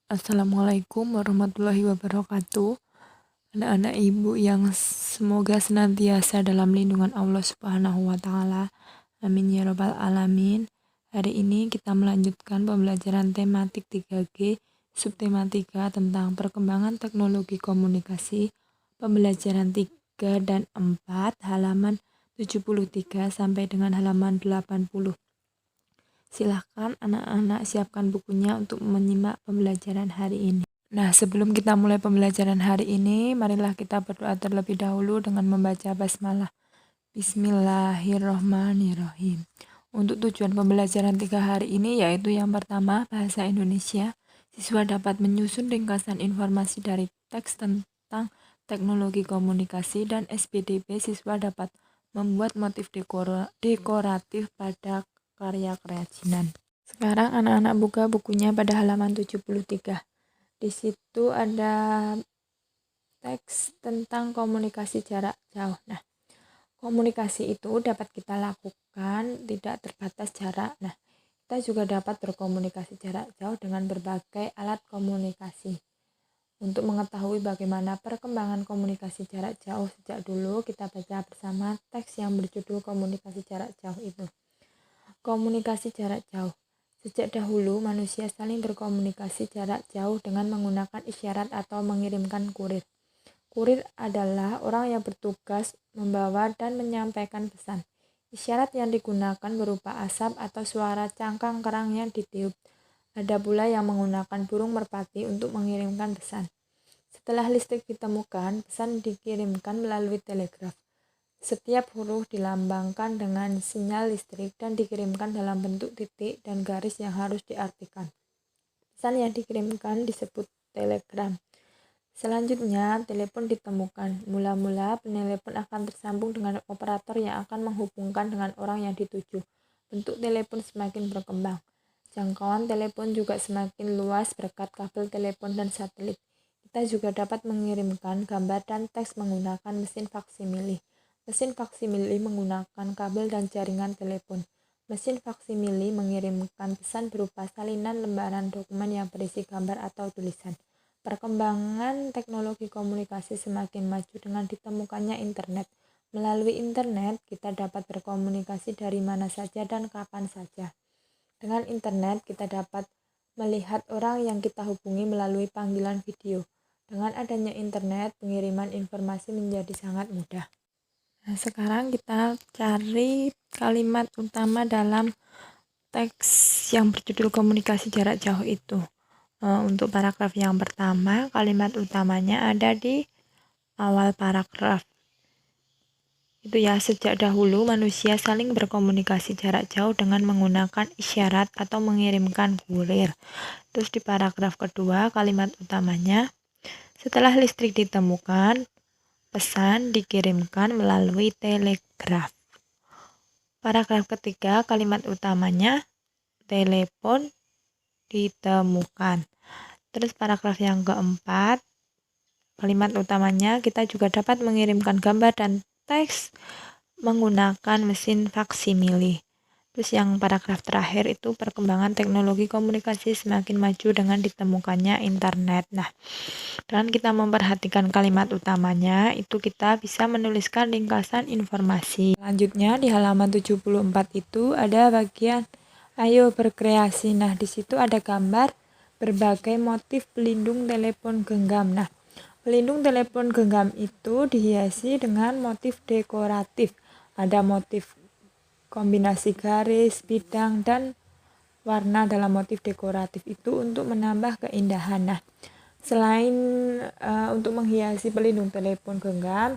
Assalamualaikum warahmatullahi wabarakatuh. Anak-anak ibu yang semoga senantiasa dalam lindungan Allah Subhanahu wa Ta'ala. Amin ya Rabbal 'Alamin. Hari ini kita melanjutkan pembelajaran tematik 3G, subtematika tentang perkembangan teknologi komunikasi, pembelajaran 3 dan 4, halaman 73 sampai dengan halaman 80. Silahkan anak-anak siapkan bukunya untuk menyimak pembelajaran hari ini. Nah, sebelum kita mulai pembelajaran hari ini, marilah kita berdoa terlebih dahulu dengan membaca basmalah. Bismillahirrohmanirrohim. Untuk tujuan pembelajaran 3 hari ini yaitu yang pertama, bahasa Indonesia. Siswa dapat menyusun ringkasan informasi dari teks tentang teknologi komunikasi, dan SPDP siswa dapat membuat motif dekoratif pada karya kerajinan. Sekarang anak-anak buka bukunya pada halaman 73. Di situ ada teks tentang komunikasi jarak jauh. Nah, komunikasi itu dapat kita lakukan tidak terbatas jarak. Nah, kita juga dapat berkomunikasi jarak jauh dengan berbagai alat komunikasi. Untuk mengetahui bagaimana perkembangan komunikasi jarak jauh sejak dulu, kita baca bersama teks yang berjudul komunikasi jarak jauh itu. Komunikasi jarak jauh. Sejak dahulu, manusia saling berkomunikasi jarak jauh dengan menggunakan isyarat atau mengirimkan kurir. Kurir adalah orang yang bertugas membawa dan menyampaikan pesan. Isyarat yang digunakan berupa asap atau suara cangkang kerang yang ditiup. Ada pula yang menggunakan burung merpati untuk mengirimkan pesan. Setelah listrik ditemukan, pesan dikirimkan melalui telegraf. Setiap huruf dilambangkan dengan sinyal listrik dan dikirimkan dalam bentuk titik dan garis yang harus diartikan. Pesan yang dikirimkan disebut telegram. Selanjutnya, telepon ditemukan. Mula-mula, penelepon akan tersambung dengan operator yang akan menghubungkan dengan orang yang dituju. Bentuk telepon semakin berkembang. Jangkauan telepon juga semakin luas berkat kabel telepon dan satelit. Kita juga dapat mengirimkan gambar dan teks menggunakan mesin faksimili. Mesin faksimili menggunakan kabel dan jaringan telepon. Mesin faksimili mengirimkan pesan berupa salinan lembaran dokumen yang berisi gambar atau tulisan. Perkembangan teknologi komunikasi semakin maju dengan ditemukannya internet. Melalui internet, kita dapat berkomunikasi dari mana saja dan kapan saja. Dengan internet, kita dapat melihat orang yang kita hubungi melalui panggilan video. Dengan adanya internet, pengiriman informasi menjadi sangat mudah. Nah, sekarang kita cari kalimat utama dalam teks yang berjudul komunikasi jarak jauh itu. Untuk paragraf yang pertama, kalimat utamanya ada di awal paragraf. Itu ya, sejak dahulu manusia saling berkomunikasi jarak jauh dengan menggunakan isyarat atau mengirimkan kurir. Terus di paragraf kedua, kalimat utamanya, setelah listrik ditemukan, pesan dikirimkan melalui telegraf. Paragraf ketiga, kalimat utamanya, telepon ditemukan. Terus paragraf yang keempat, kalimat utamanya, kita juga dapat mengirimkan gambar dan teks menggunakan mesin faksimili. Terus yang paragraf terakhir itu perkembangan teknologi komunikasi semakin maju dengan ditemukannya internet. Nah, dengan kita memperhatikan kalimat utamanya, itu kita bisa menuliskan ringkasan informasi. Selanjutnya di halaman 74 itu ada bagian ayo berkreasi. Nah, di situ ada gambar berbagai motif pelindung telepon genggam. Nah, pelindung telepon genggam itu dihiasi dengan motif dekoratif. Ada motif kombinasi garis, bidang, dan warna dalam motif dekoratif itu untuk menambah keindahan. Nah, selain untuk menghiasi pelindung telepon genggam,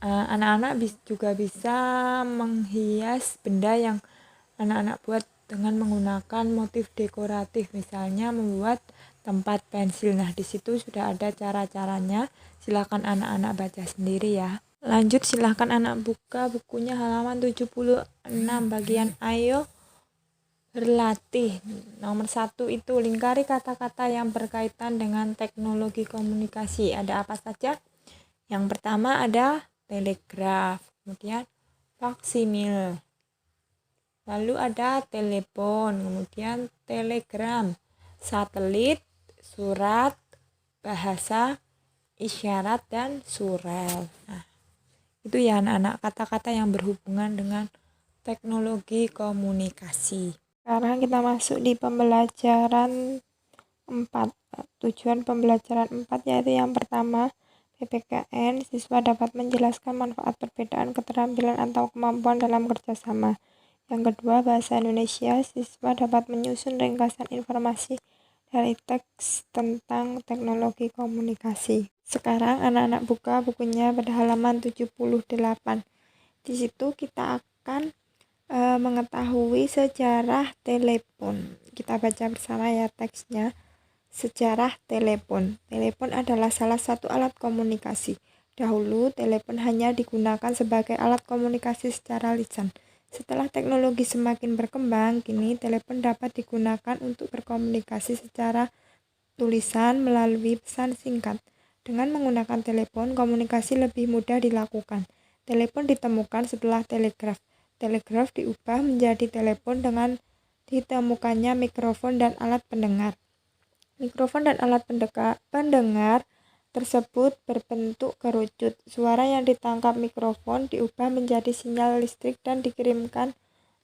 anak-anak juga bisa menghias benda yang anak-anak buat dengan menggunakan motif dekoratif, misalnya membuat tempat pensil. Nah, di situ sudah ada cara-caranya. Silakan anak-anak baca sendiri ya. Lanjut, silakan anak buka bukunya halaman 76 bagian ayo berlatih. Nomor 1 itu lingkari kata-kata yang berkaitan dengan teknologi komunikasi. Ada apa saja? Yang pertama ada telegraf, kemudian faksimil, lalu ada telepon, kemudian telegram, satelit, surat, bahasa, isyarat, dan surel. Nah, itu ya anak-anak kata-kata yang berhubungan dengan teknologi komunikasi. Sekarang kita masuk di pembelajaran 4. Tujuan pembelajaran 4 yaitu yang pertama, PPKN, siswa dapat menjelaskan manfaat perbedaan keterampilan atau kemampuan dalam kerjasama. Yang kedua, bahasa Indonesia, siswa dapat menyusun ringkasan informasi dari teks tentang teknologi komunikasi. Sekarang anak-anak buka bukunya pada halaman 78. Di situ kita akan mengetahui sejarah telepon. Kita baca bersama ya teksnya. Sejarah telepon. Telepon adalah salah satu alat komunikasi. Dahulu, telepon hanya digunakan sebagai alat komunikasi secara lisan. Setelah teknologi semakin berkembang, kini telepon dapat digunakan untuk berkomunikasi secara tulisan melalui pesan singkat. Dengan menggunakan telepon, komunikasi lebih mudah dilakukan. Telepon ditemukan setelah telegraf. Telegraf diubah menjadi telepon dengan ditemukannya mikrofon dan alat pendengar. Mikrofon dan alat pendengar tersebut berbentuk kerucut. Suara yang ditangkap mikrofon diubah menjadi sinyal listrik dan dikirimkan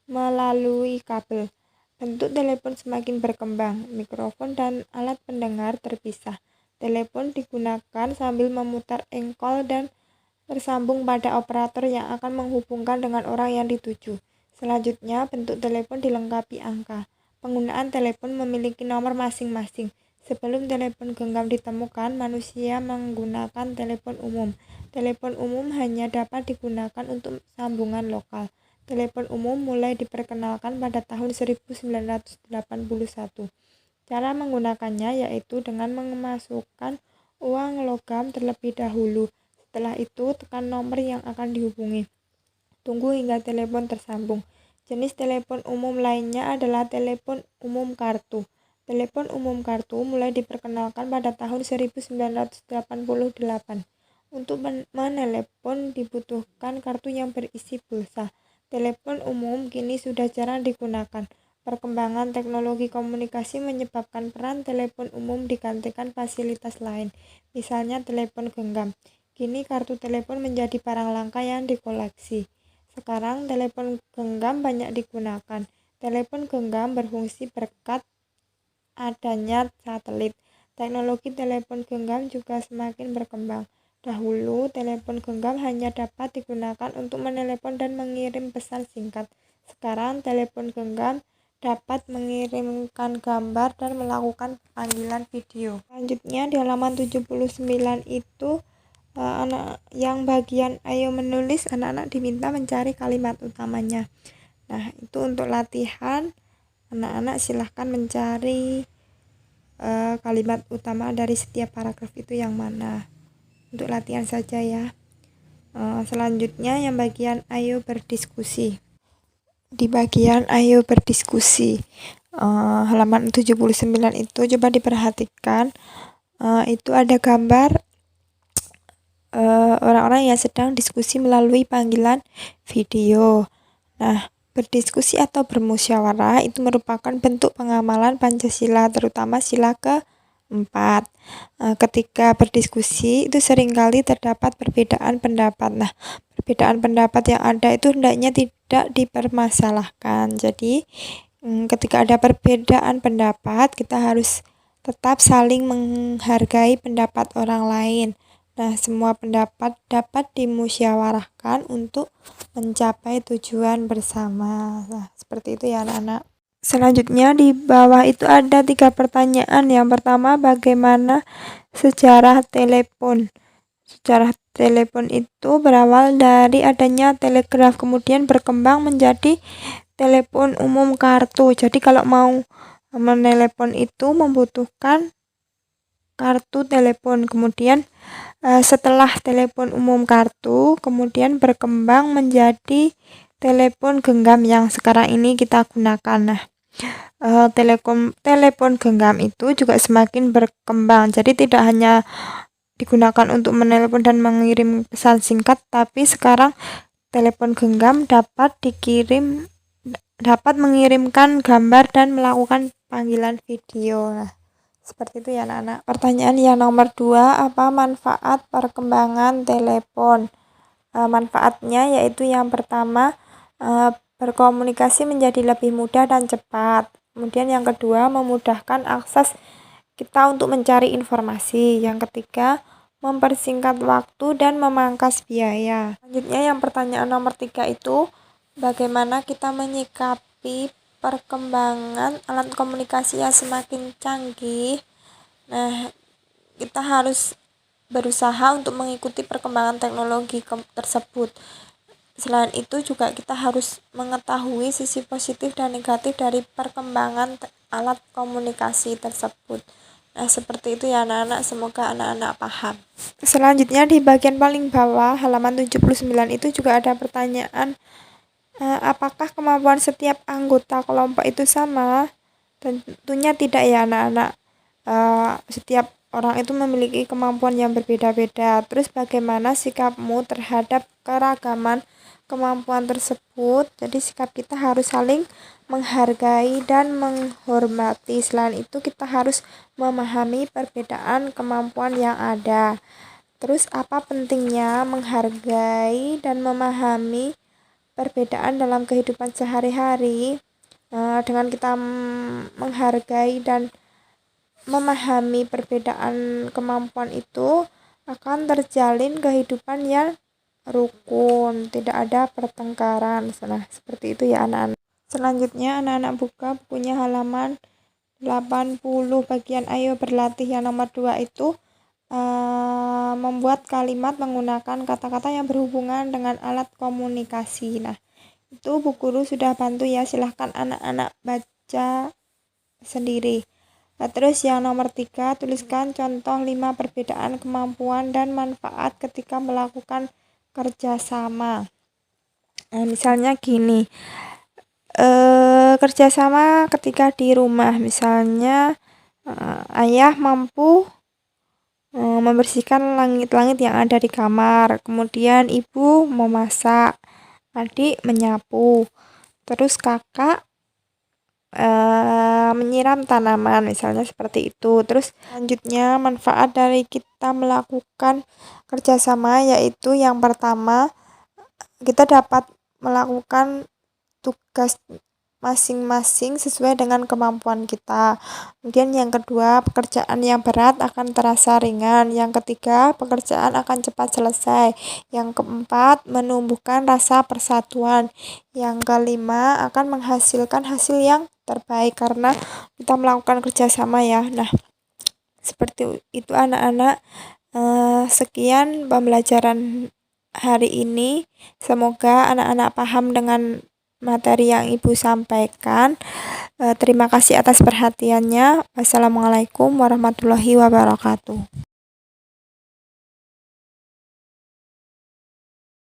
melalui kabel. Bentuk telepon semakin berkembang. Mikrofon dan alat pendengar terpisah. Telepon digunakan sambil memutar engkol dan tersambung pada operator yang akan menghubungkan dengan orang yang dituju. Selanjutnya, bentuk telepon dilengkapi angka. Penggunaan telepon memiliki nomor masing-masing. Sebelum telepon genggam ditemukan, manusia menggunakan telepon umum. Telepon umum hanya dapat digunakan untuk sambungan lokal. Telepon umum mulai diperkenalkan pada tahun 1981. Cara menggunakannya yaitu dengan memasukkan uang logam terlebih dahulu. Setelah itu, tekan nomor yang akan dihubungi. Tunggu hingga telepon tersambung. Jenis telepon umum lainnya adalah telepon umum kartu. Telepon umum kartu mulai diperkenalkan pada tahun 1988. Untuk menelepon dibutuhkan kartu yang berisi pulsa. Telepon umum kini sudah jarang digunakan. Perkembangan teknologi komunikasi menyebabkan peran telepon umum digantikan fasilitas lain, misalnya telepon genggam. Kini kartu telepon menjadi barang langka yang dikoleksi. Sekarang telepon genggam banyak digunakan. Telepon genggam berfungsi berkat adanya satelit. Teknologi telepon genggam juga semakin berkembang. Dahulu, telepon genggam hanya dapat digunakan untuk menelepon dan mengirim pesan singkat. Sekarang, telepon genggam dapat mengirimkan gambar dan melakukan panggilan video. Selanjutnya, di halaman 79 itu anak yang bagian ayo menulis, anak-anak diminta mencari kalimat utamanya. Nah, itu untuk latihan. Anak-anak silahkan mencari kalimat utama dari setiap paragraf itu yang mana. Untuk latihan saja ya. Selanjutnya yang bagian ayo berdiskusi. Di bagian ayo berdiskusi halaman 79 itu coba diperhatikan, itu ada gambar orang-orang yang sedang diskusi melalui panggilan video. Nah, berdiskusi atau bermusyawarah itu merupakan bentuk pengamalan Pancasila, terutama sila ke-4. Ketika berdiskusi itu seringkali terdapat perbedaan pendapat. Nah, perbedaan pendapat yang ada itu hendaknya tidak dipermasalahkan. Jadi, ketika ada perbedaan pendapat, kita harus tetap saling menghargai pendapat orang lain. Nah, semua pendapat dapat dimusyawarahkan untuk mencapai tujuan bersama. Nah, seperti itu ya anak-anak. Selanjutnya di bawah itu ada 3 pertanyaan. Yang pertama, bagaimana sejarah telepon? Sejarah telepon itu berawal dari adanya telegraf, kemudian berkembang menjadi telepon umum kartu. Jadi kalau mau menelepon itu membutuhkan kartu telepon. Kemudian setelah telepon umum kartu, kemudian berkembang menjadi telepon genggam yang sekarang ini kita gunakan. Nah, telepon genggam itu juga semakin berkembang. Jadi tidak hanya digunakan untuk menelepon dan mengirim pesan singkat, tapi sekarang telepon genggam dapat mengirimkan gambar dan melakukan panggilan video. Nah, Seperti itu ya anak-anak. Pertanyaan yang nomor 2, apa manfaat perkembangan telepon? Manfaatnya yaitu yang pertama, berkomunikasi menjadi lebih mudah dan cepat. Kemudian yang kedua, memudahkan akses kita untuk mencari informasi. Yang ketiga, mempersingkat waktu dan memangkas biaya. Selanjutnya yang pertanyaan nomor 3 itu, bagaimana kita menyikapi perkembangan alat komunikasi yang semakin canggih. Nah, kita harus berusaha untuk mengikuti perkembangan teknologi tersebut. Selain itu juga kita harus mengetahui sisi positif dan negatif dari perkembangan alat komunikasi tersebut. Nah, seperti itu ya anak-anak, semoga anak-anak paham. Selanjutnya di bagian paling bawah halaman 79 itu juga ada pertanyaan, apakah kemampuan setiap anggota kelompok itu sama? Tentunya tidak ya anak-anak. Setiap orang itu memiliki kemampuan yang berbeda-beda. Terus bagaimana sikapmu terhadap keragaman kemampuan tersebut? Jadi sikap kita harus saling menghargai dan menghormati. Selain itu kita harus memahami perbedaan kemampuan yang ada. Terus apa pentingnya menghargai dan memahami perbedaan dalam kehidupan sehari-hari? Dengan kita menghargai dan memahami perbedaan kemampuan itu akan terjalin kehidupan yang rukun, tidak ada pertengkaran. Nah, seperti itu ya anak-anak. Selanjutnya anak-anak buka bukunya halaman 80 bagian ayo berlatih yang nomor 2 itu membuat kalimat menggunakan kata-kata yang berhubungan dengan alat komunikasi. Nah, itu Bu Guru sudah bantu ya, silahkan anak-anak baca sendiri. Nah, terus yang nomor 3, tuliskan contoh 5 perbedaan kemampuan dan manfaat ketika melakukan kerjasama. Nah, misalnya gini, kerjasama ketika di rumah, misalnya ayah mampu membersihkan langit-langit yang ada di kamar, kemudian ibu memasak, adik menyapu, terus kakak menyiram tanaman, misalnya seperti itu. Terus selanjutnya manfaat dari kita melakukan kerjasama yaitu yang pertama, kita dapat melakukan tugas masing-masing sesuai dengan kemampuan kita. Kemudian yang kedua, pekerjaan yang berat akan terasa ringan. Yang ketiga, pekerjaan akan cepat selesai. Yang keempat, menumbuhkan rasa persatuan. Yang kelima, akan menghasilkan hasil yang terbaik karena kita melakukan kerjasama ya. Nah, seperti itu anak-anak. Sekian pembelajaran hari ini. Semoga anak-anak paham dengan materi yang Ibu sampaikan. Terima kasih atas perhatiannya. Wassalamualaikum warahmatullahi wabarakatuh.